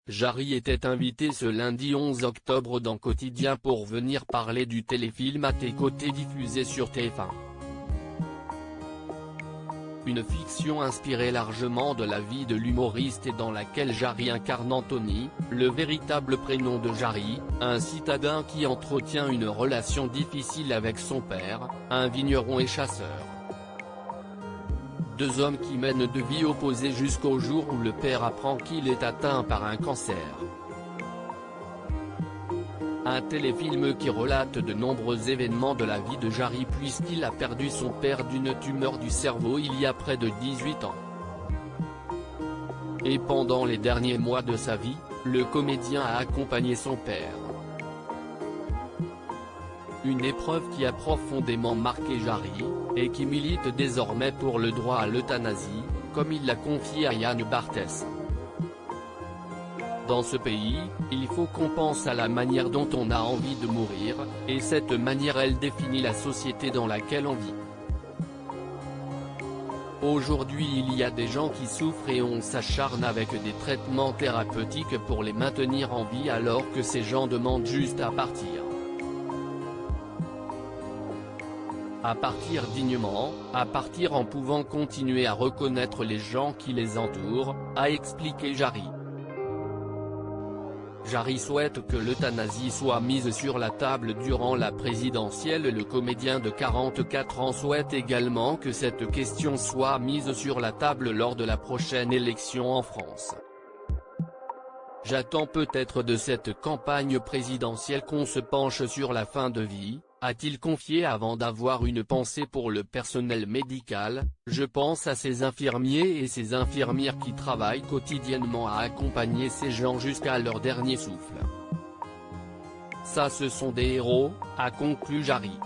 Jarry était invité ce lundi 11 octobre dans Quotidien pour venir parler du téléfilm À tes côtés diffusé sur TF1. Une fiction inspirée largement de la vie de l'humoriste et dans laquelle Jarry incarne Anthony, le véritable prénom de Jarry, un citadin qui entretient une relation difficile avec son père, un vigneron et chasseur. Deux hommes qui mènent deux vies opposées jusqu'au jour où le père apprend qu'il est atteint par un cancer. Un téléfilm qui relate de nombreux événements de la vie de Jarry puisqu'il a perdu son père d'une tumeur du cerveau il y a près de 18 ans. Et pendant les derniers mois de sa vie, le comédien a accompagné son père. Une épreuve qui a profondément marqué Jarry, et qui milite désormais pour le droit à l'euthanasie, comme il l'a confié à Yann Barthès. Dans ce pays, il faut qu'on pense à la manière dont on a envie de mourir, et cette manière elle définit la société dans laquelle on vit. Aujourd'hui il y a des gens qui souffrent et on s'acharne avec des traitements thérapeutiques pour les maintenir en vie alors que ces gens demandent juste à partir. À partir dignement, à partir en pouvant continuer à reconnaître les gens qui les entourent, a expliqué Jarry. Jarry souhaite que l'euthanasie soit mise sur la table durant la présidentielle. Le comédien de 44 ans souhaite également que cette question soit mise sur la table lors de la prochaine élection en France. J'attends peut-être de cette campagne présidentielle qu'on se penche sur la fin de vie, a-t-il confié avant d'avoir une pensée pour le personnel médical. Je pense à ces infirmiers et ces infirmières qui travaillent quotidiennement à accompagner ces gens jusqu'à leur dernier souffle. Ça ce sont des héros, a conclu Jarry.